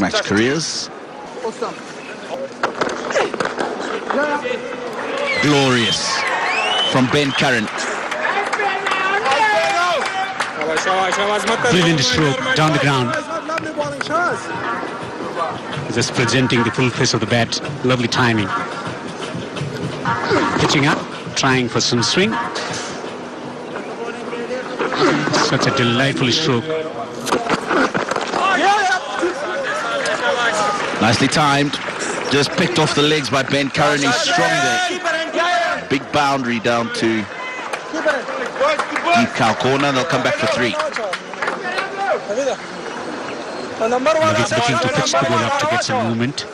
match careers. Glorious from Ben Curran. Brilliant stroke down the ground. Just presenting the full face of the bat. Lovely timing. Pitching up, trying for some swing. Such a delightful stroke. Nicely timed. Just picked off the legs by Ben Curran. He's strong there. Big boundary down to deep cow corner. They'll come back for 3. He's looking to pitch the ball up to get some movement.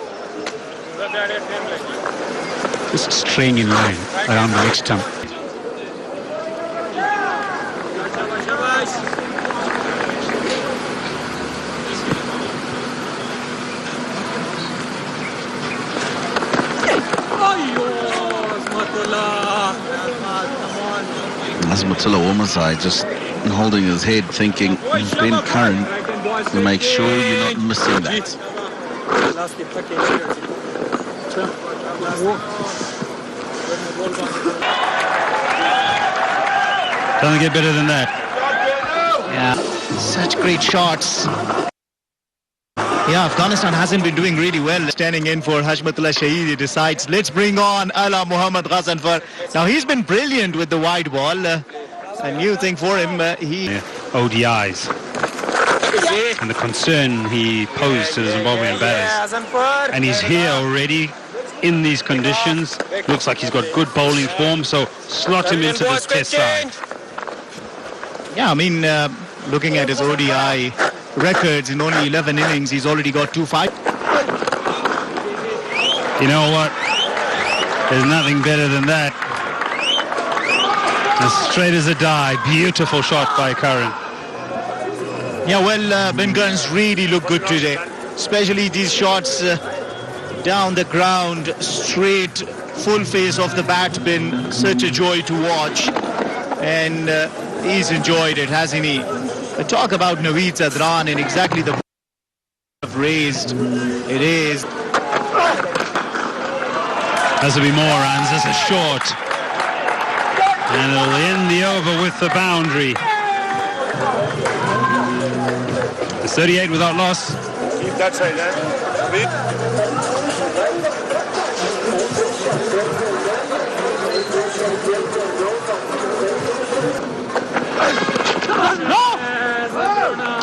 Just straying in line around the leg stump. Azmatullah Omasai just holding his head, thinking, Ben Curran, make sure you're not missing that. Doesn't get better than that. Yeah, such great shots. Yeah, Afghanistan hasn't been doing really well. Standing in for Hashmatullah Shahid, he decides, let's bring on Ala Muhammad Ghazanfar. Now, he's been brilliant with the wide ball. A new thing for him. ODIs. And the concern he posed to the Zimbabwean batters. And he's here already in these conditions. Looks like he's got good bowling form, so slot him into this test side. Yeah, I mean, looking at his ODI records in only 11 innings, he's already got 2 5. You know what? There's nothing better than that. As straight as a die. Beautiful shot by Curran. Yeah, well, Ben Curran's really looked good today. Especially these shots down the ground, straight, full face of the bat, been such a joy to watch. And he's enjoyed it, hasn't he? Talk about Naveed Zadran and exactly the have raised. It is. Has to be more runs. This is short. And it'll end the over with the boundary. It's 38 without loss. Keep that side there.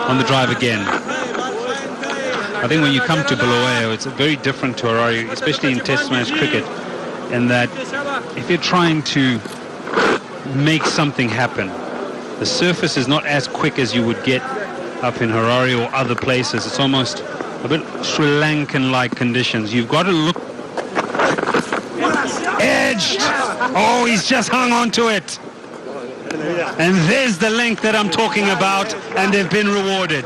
On the drive again. I think when you come to Bulawayo, it's very different to Harare, especially in Test match cricket, in that if you're trying to make something happen, the surface is not as quick as you would get up in Harare or other places. It's almost a bit Sri Lankan-like conditions. You've got to look edged. Oh, he's just hung on to it. And there's the length that I'm talking about, and they've been rewarded.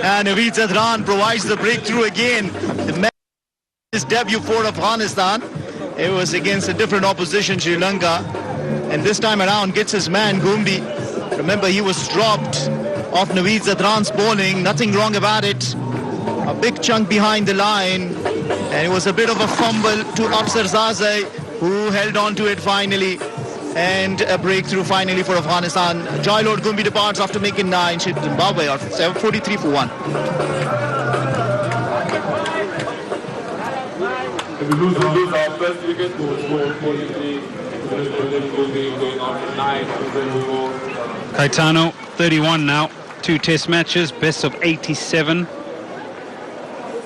And Naveed Zadran provides the breakthrough again. His debut for Afghanistan. It was against a different opposition, Sri Lanka. And this time around gets his man, Gumdi. Remember, he was dropped off Naveed Zadran's bowling. Nothing wrong about it. A big chunk behind the line. And it was a bit of a fumble to Afsar Zazai, who held on to it finally. And a breakthrough finally for Afghanistan. Joy Lord Gumbi departs after making 9. Zimbabwe are 43 for 1. If we lose our first wicket, we'll score 43. Going on to 9. Caetano, 31 now. 2 test matches, best of 87.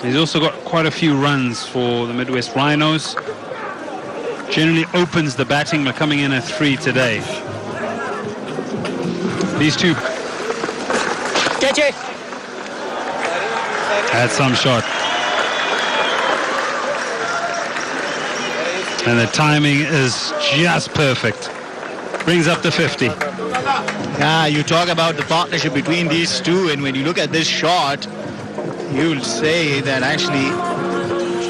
He's also got quite a few runs for the Midwest Rhinos. Generally opens the batting. They're coming in at 3 today. These two had some shot. And the timing is just perfect. Brings up the 50. Yeah, you talk about the partnership between these two, and when you look at this shot, you'll say that actually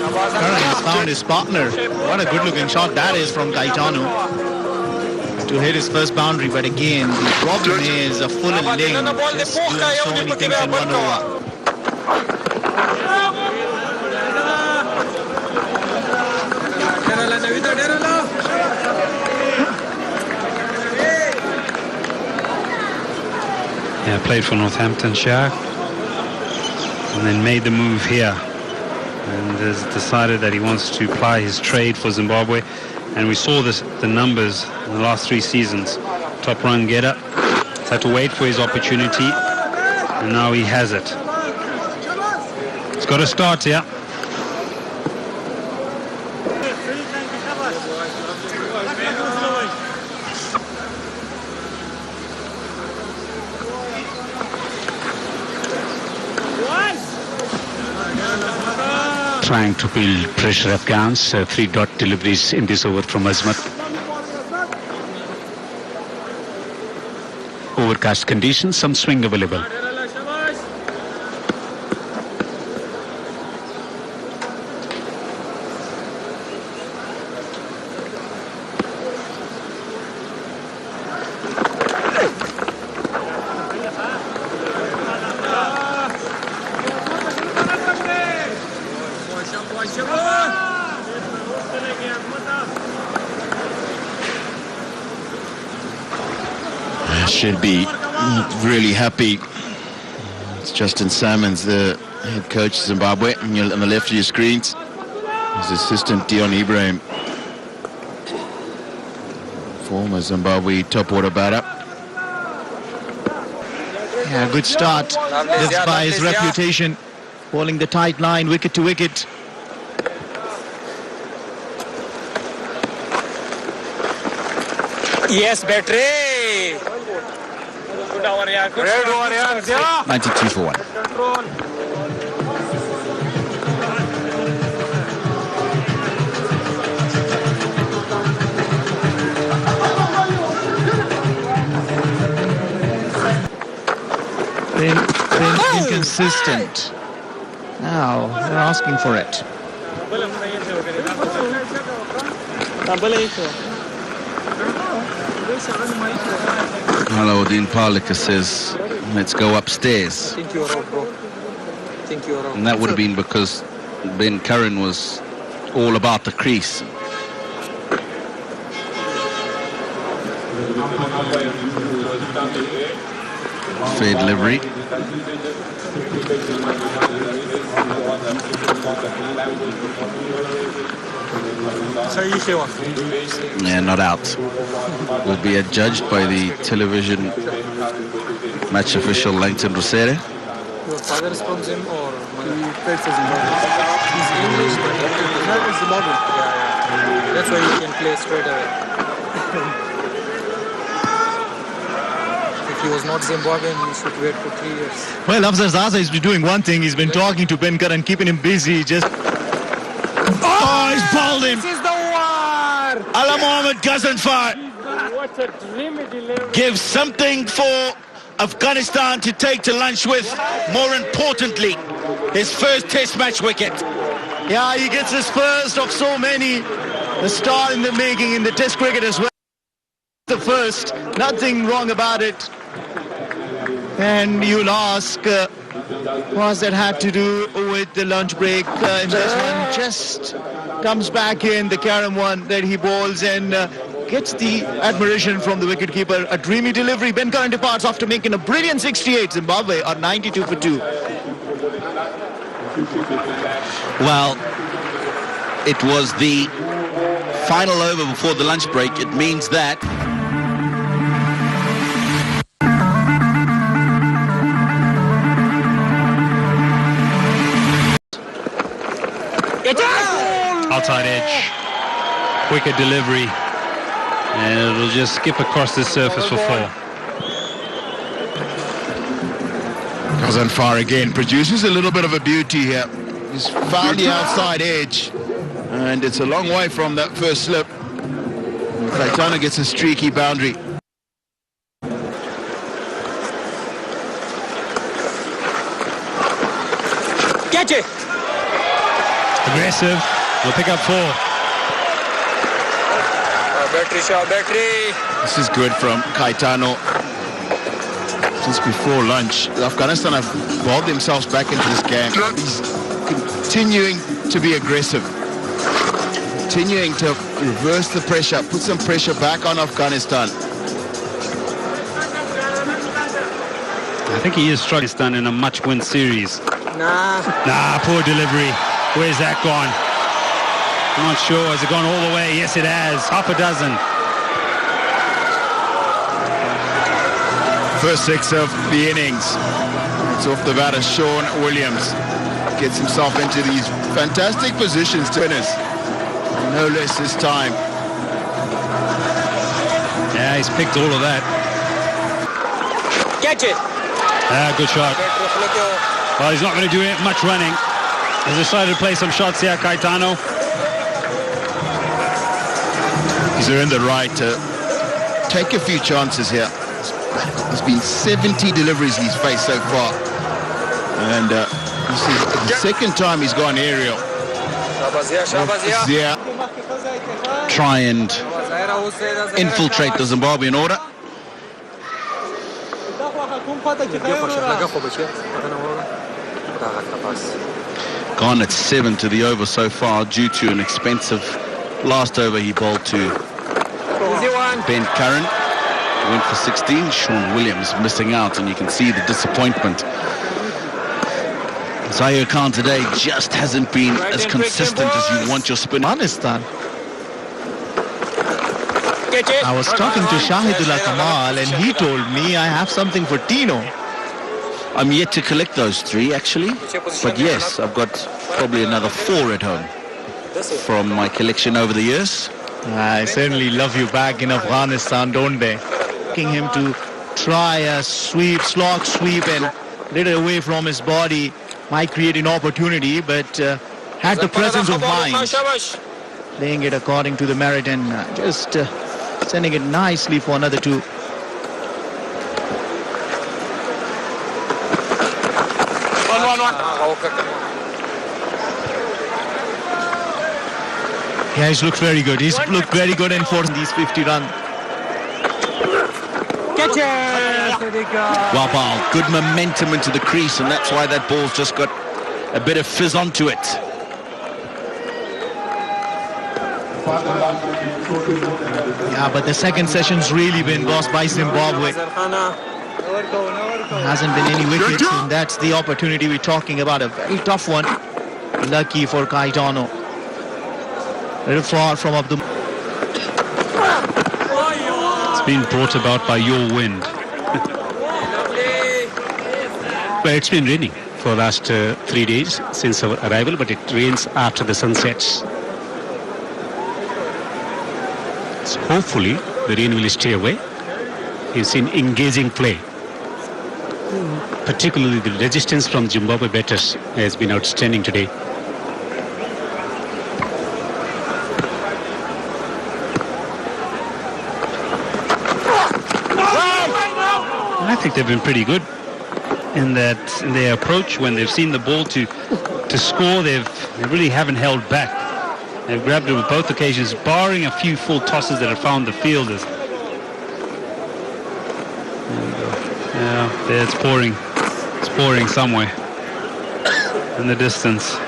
Curran has found his partner. What a good-looking shot that is from Caetano to hit his first boundary. But again, the problem is a full length, just doing so many things in 1 over. played for Northamptonshire and then made the move here and has decided that he wants to ply his trade for Zimbabwe. And we saw the numbers in the last 3 seasons. Top run getter, had to wait for his opportunity, and now he has it. It's got to start here. Trying to build pressure Afghans. 3 dot deliveries in this over from Azmat. Overcast conditions, some swing available. Should be really happy. It's Justin Salmons, the head coach of Zimbabwe. On the left of your screens, his assistant Dion Ibrahim, former Zimbabwe top order batter. Yeah, good start. Lives by his reputation, bowling the tight line, wicket to wicket. Yes, battery. 92 for 1. Been inconsistent. Now they're asking for it. Alauddin Palika says, let's go upstairs. Think you're out, bro. Think you're out. And that would have been because Ben Curran was all about the crease. Fair delivery. Yeah, not out. Will be adjudged by the television match official Langton Rosere. Your father is from Zim or? He played for Zimbabwe. He's English, but he played for Zimbabwe. Yeah. That's why he can play straight away. If he was not Zimbabwean, he should wait for 3 years. Well, Afzal Zaza has been doing one thing. He's been talking to Ben Curran, keeping him busy. Just he's bowled him. This is the war. Ala Mohammed Ghazanfar gives something for Afghanistan to take to lunch with. More importantly, his first test match wicket. Yeah, he gets his first of so many. The star in the making in the test cricket as well. The first, nothing wrong about it. And you'll ask, what's that had to do with the lunch break in this one? Just comes back in the carom one that he bowls and gets the admiration from the wicketkeeper. A dreamy delivery. Ben Curran departs after making a brilliant 68. Zimbabwe are 92 for 2. Well, it was the final over before the lunch break. It means that outside edge, quicker delivery, and it'll just skip across the surface for 4. Ghazanfar again produces a little bit of a beauty here. He's found the outside edge, and it's a long way from that first slip. Caetano gets a streaky boundary. Catch it. Aggressive. We'll pick up 4. Battery shot, battery. This is good from Caetano. Since before lunch, Afghanistan have bowled themselves back into this game. He's continuing to be aggressive. Continuing to reverse the pressure, put some pressure back on Afghanistan. I think he is struggling done in a much-win series. Nah, poor delivery. Where's that gone? I'm not sure. Has it gone all the way? Yes, it has. Half a dozen. First 6 of the innings. It's off the bat as Sean Williams gets himself into these fantastic positions to finish. No less this time. Yeah, he's picked all of that. Catch it. Good shot. Well, he's not going to do much running. He's decided to play some shots here, Caetano. He's earned the right to take a few chances here. There's been 70 deliveries he's faced so far. And you see, the second time he's gone aerial. Yeah. Try and infiltrate the Zimbabwean order. Gone at 7 to the over so far due to an expensive last over he bowled to Ben Curran. Went for 16. Sean Williams missing out, and you can see the disappointment. Zahir Khan today just hasn't been as consistent as you want your spin. Afghanistan. I was talking to Shahidullah Kamal and he told me I have something for Tino. I'm yet to collect those 3 actually, but yes, I've got probably another 4 at home from my collection over the years. I certainly love you back in Afghanistan, don't they? Asking him to try a sweep, slog sweep, and let it away from his body might create an opportunity, but had the presence of mind, playing it according to the merit and just sending it nicely for another 2. Yeah, he's looked very good. He's looked very good in forcing these 50 runs. Wabal, good momentum into the crease, and that's why that ball's just got a bit of fizz onto it. Yeah, but the second session's really been lost by Zimbabwe. Hasn't been any wickets, and that's the opportunity we're talking about. A very tough one. Lucky for Caetano. Very far from up the... It's been brought about by your wind. Well, it's been raining for the last 3 days since our arrival, but it rains after the sun sets. So hopefully the rain will stay away. You've seen engaging play. Particularly the resistance from Zimbabwe batters has been outstanding today. I think they've been pretty good in their approach. When they've seen the ball to score, they really haven't held back. They've grabbed it with both occasions, barring a few full tosses that have found the fielders. Yeah, there it's pouring. It's pouring somewhere in the distance.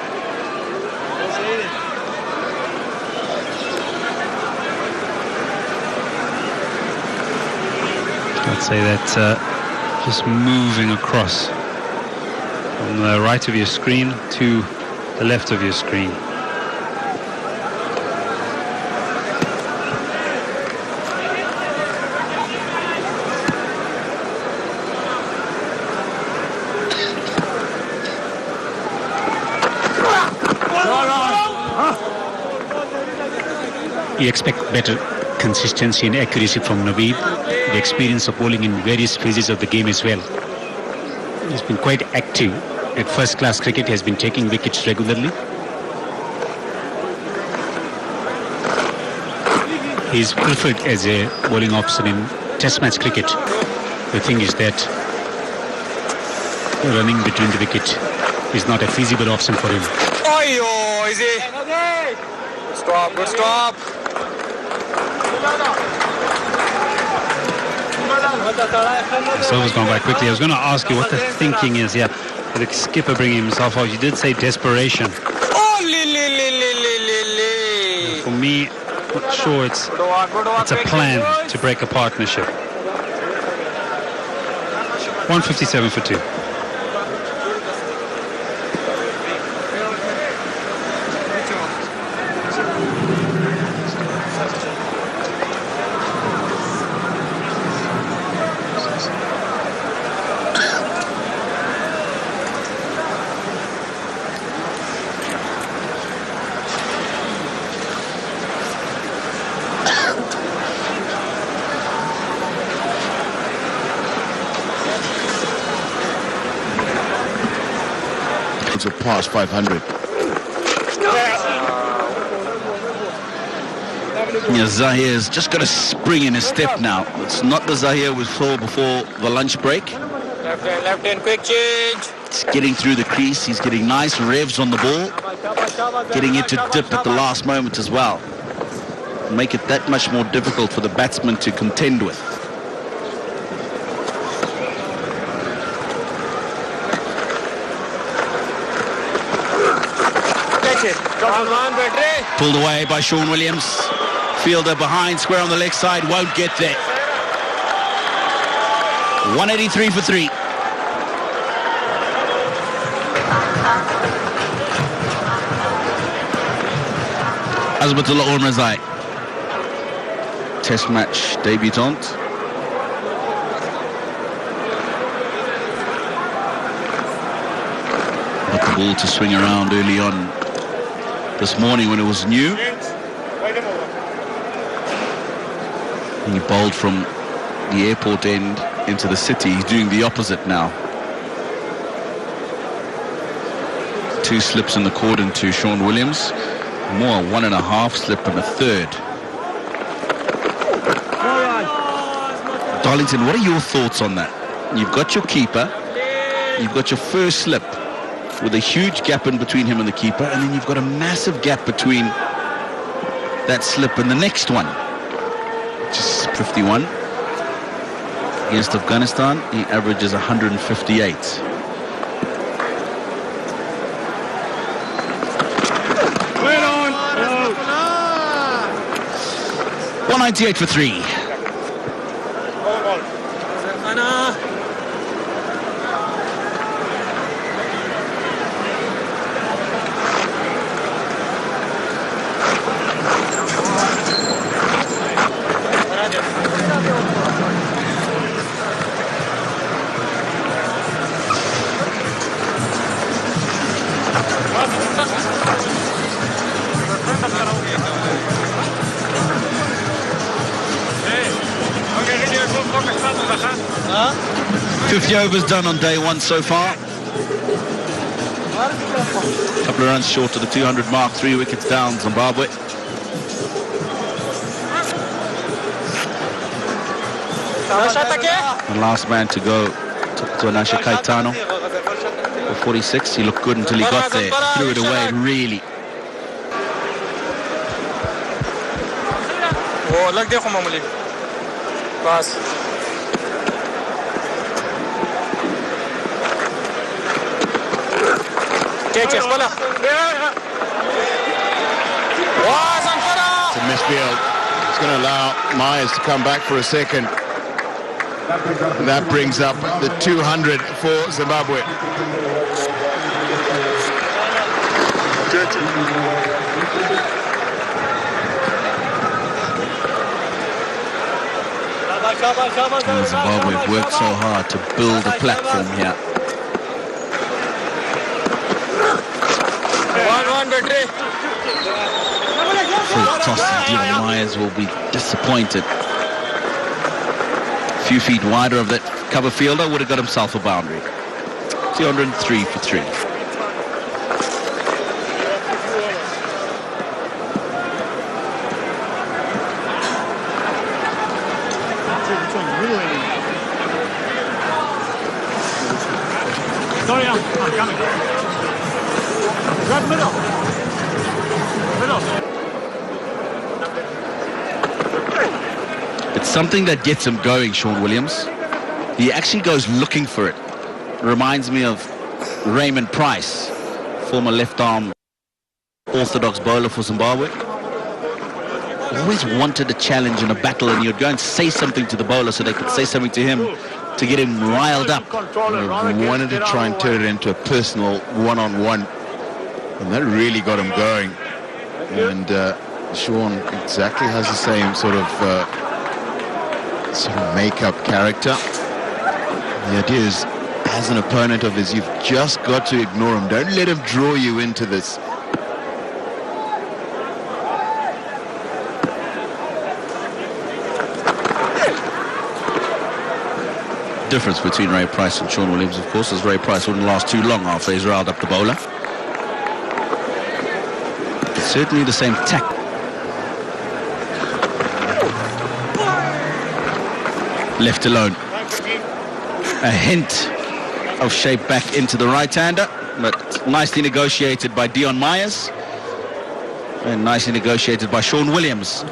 I'd say that's just moving across from the right of your screen to the left of your screen. You expect better consistency and accuracy from Naveed, the experience of bowling in various phases of the game as well. He's been quite active at first-class cricket. He has been taking wickets regularly. He's preferred as a bowling option in Test match cricket. The thing is that running between the wicket is not a feasible option for him. Oh, easy. Good stop, good stop. The server's gone by quickly. I was going to ask you what the thinking is here. The skipper bringing himself out. You did say desperation. Oh, For me, I'm not sure it's a plan to break a partnership. 157 for 2. Of past 500. Yeah, Zahir's just got a spring in his step now. It's not the Zahir we saw before the lunch break. Left hand, quick change. He's getting through the crease. He's getting nice revs on the ball. Getting it to dip at the last moment as well. Make it that much more difficult for the batsman to contend with. Pulled away by Sean Williams. Fielder behind, square on the leg side, won't get there. 183 for 3. Azmatullah Ormazai, Test match debutant. Got the ball to swing around early on this morning when it was new. He bowled from the airport end into the city. He's doing the opposite now. 2 slips in the cordon to Sean Williams. More 1.5 slip and a third. Darlington, what are your thoughts on that? You've got your keeper. You've got your first slip with a huge gap in between him and the keeper, and then you've got a massive gap between that slip and the next one, which is 51. Against Afghanistan, he averages 158. Wait on. 198 for 3. Huh? 50 overs done on day one so far. Couple of runs short of the 200 mark, 3 wickets down, Zimbabwe. The last man to go to Anasha Kaitano for 46. He looked good until he got there. Threw it away, really. Oh, lag dekho mamuli. Pass. Catch it, bola. It's a misfield. It's going to allow Myers to come back for a second. And that brings up the 200 for Zimbabwe. And Zimbabwe have worked so hard to build a platform here. 1-1 battery. Full toss and Dion Myers will be disappointed. A few feet wider of that cover fielder would have got himself a boundary. 203 for 3. Sorry, I'm coming. Right middle. It's something that gets him going, Sean Williams. He actually goes looking for it. Reminds me of Raymond Price, former left-arm orthodox bowler for Zimbabwe. Always wanted a challenge in a battle, and you'd go and say something to the bowler so they could say something to him to get him riled up. He wanted to try and turn it into a personal one-on-one, and that really got him going. And Sean exactly has the same sort of make-up character. The idea is, as an opponent of his, you've just got to ignore him. Don't let him draw you into this. Difference between Ray Price and Sean Williams, of course, is Ray Price wouldn't last too long after he's riled up the bowler. It's certainly the same tack. Left alone. A hint of shape back into the right-hander, but nicely negotiated by Dion Myers and nicely negotiated by Sean Williams.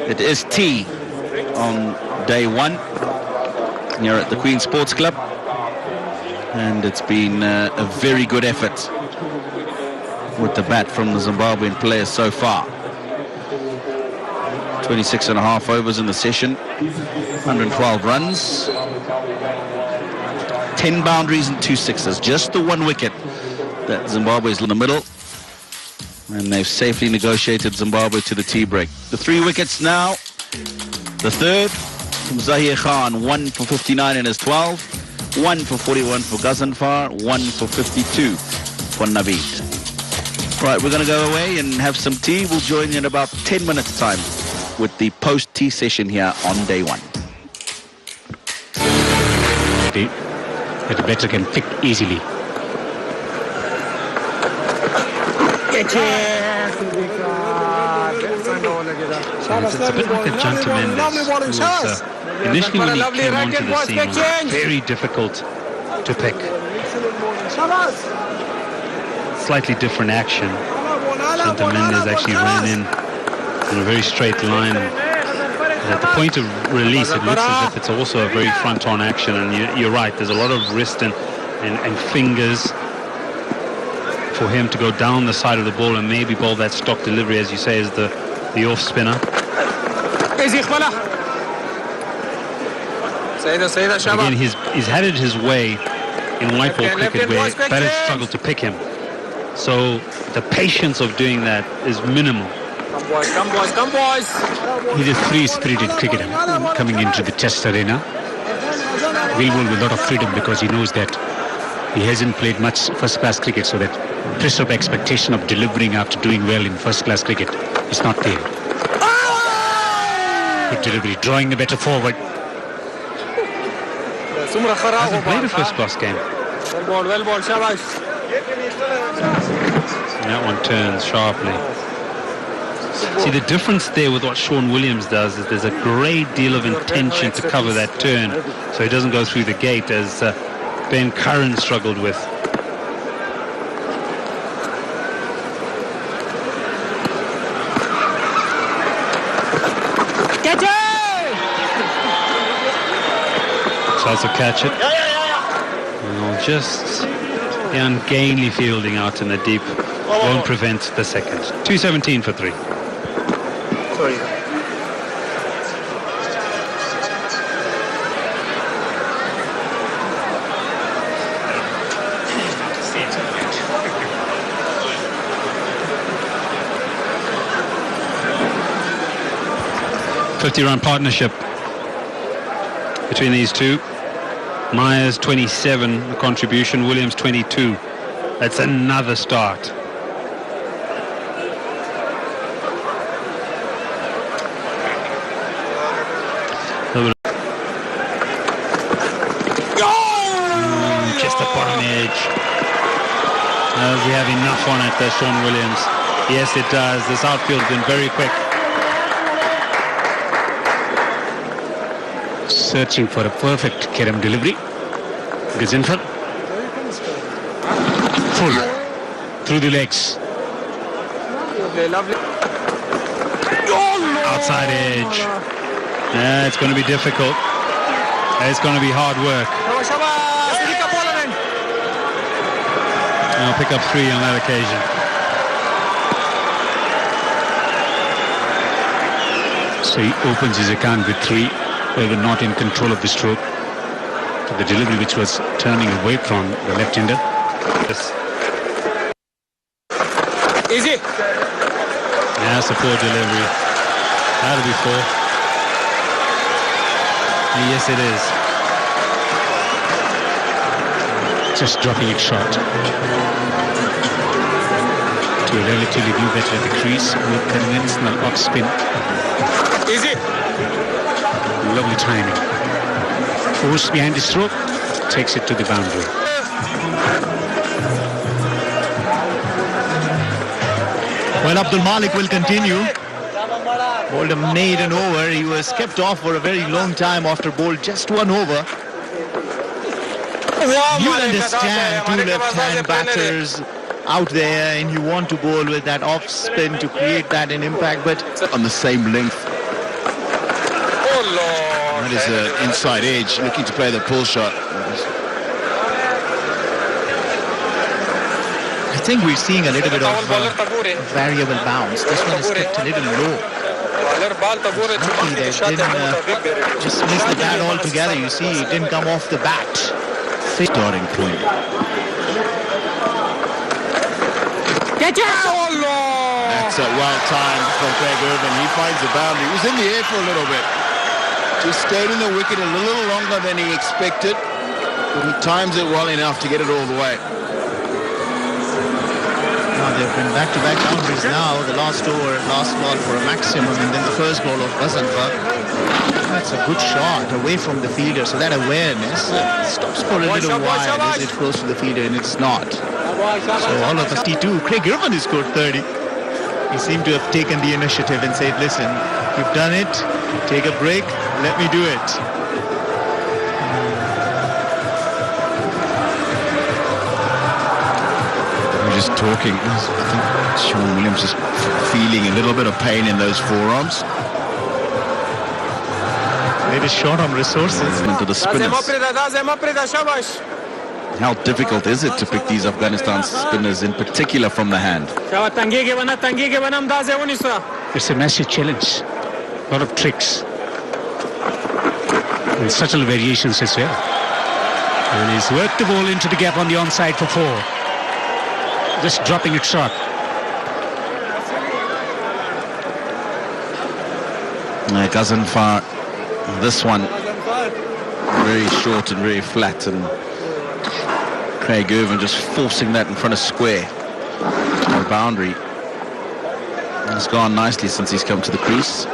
It is tea on day one here at the Queen Sports Club, and it's been a very good effort with the bat from the Zimbabwean players so far. 26.5 overs in the session, 112 runs, 10 boundaries and 2 sixes, just the 1 wicket that Zimbabwe's in the middle, and they've safely negotiated Zimbabwe to the tea break. The 3 wickets now, the third from Zahir Khan, 1 for 59 in his 12, 1 for 41 for Ghazanfar, 1 for 52 for Naveed. Right, we're going to go away and have some tea. We'll join you in about 10 minutes time with the post-tea session here on day one. That the batter can pick easily. It's a bit like a Junta Mendes, who was, initially when he came onto the scene, was very difficult to pick. Slightly different action. Junta Mendes actually ran in a very straight line. And at the point of release, it looks as if it's also a very front-on action, and you're right, there's a lot of wrist and fingers for him to go down the side of the ball and maybe bowl that stock delivery, as you say, as the off spinner. Again, he's had it his way in white ball cricket where batters struggle to pick him. So the patience of doing that is minimal. Come boys. He's a free-spirited cricketer coming into the test arena. Will bowl with a lot of freedom because he knows that he hasn't played much first-class cricket, so that pressure of expectation of delivering after doing well in first-class cricket is not there. Good delivery, drawing the batter forward. Hasn't played a first-class game. Well ball, shabash. That one turns sharply. See, the difference there with what Sean Williams does is there's a great deal of intention to cover that turn so he doesn't go through the gate, as Ben Curran struggled with. Tries to catch it. And just the ungainly fielding out in the deep won't prevent the second. 217 for 3. Sorry. $50 partnership between these two. Myers 27 a contribution, Williams 22. That's another start. Just the bottom edge. Does he have enough on it, there, Sean Williams? Yes, it does. This outfield's been very quick. Searching for a perfect Kerem delivery. Ghazanfar. Full. Through the legs. Lovely. Outside edge. Yeah, it's going to be difficult. It's going to be hard work. I'll pick up 3 on that occasion. So he opens his account with 3, where they're not in control of the stroke. the delivery which was turning away from the left-hander. Yes. Easy. That's a poor delivery. That'll be 4. Yes, it is. Just dropping it short. To a relatively new batter at the crease with conventional off spin. Easy. Lovely timing. Force behind the stroke, takes it to the boundary. Well, Abdul Malik will continue. Bowled a maiden over. He was kept off for a very long time after bowled just 1 over. You understand, 2 left-hand batters out there, and you want to bowl with that off spin to create that an impact, but On the same length. Oh, Lord. That is an inside edge, looking to play the pull shot. I think we're seeing a little bit of variable bounce. This one is kept a little low. Luckily they didn't just miss the bat altogether. You see, it didn't come off the bat. Starting point. That's well timed from Craig Ervin. He finds the boundary. He was in the air for a little bit. Just stayed in the wicket a little longer than he expected. But he times it well enough to get it all the way. Now they've been back-to-back boundaries now. The last over, last ball for a maximum, and then the first ball of Basanfa. That's a good shot away from the fielder, so that awareness stops for a little while as it goes to the fielder, and it's not. So all of us, T2, Craig Ervin has scored 30. He seemed to have taken the initiative and said, listen, you've done it, take a break, let me do it. We're just talking. I think Sean Williams is feeling a little bit of pain in those forearms. Maybe short on resources. Into the spinners. How difficult is it to pick these Afghanistan spinners, in particular from the hand? It's a massive challenge. A lot of tricks. And subtle variations as well. And he's worked the ball into the gap on the onside for 4. Just dropping it short. Ghazenfar, this one very short and very flat, and Craig Ervin just forcing that in front of square. The boundary. It's gone nicely since he's come to the crease.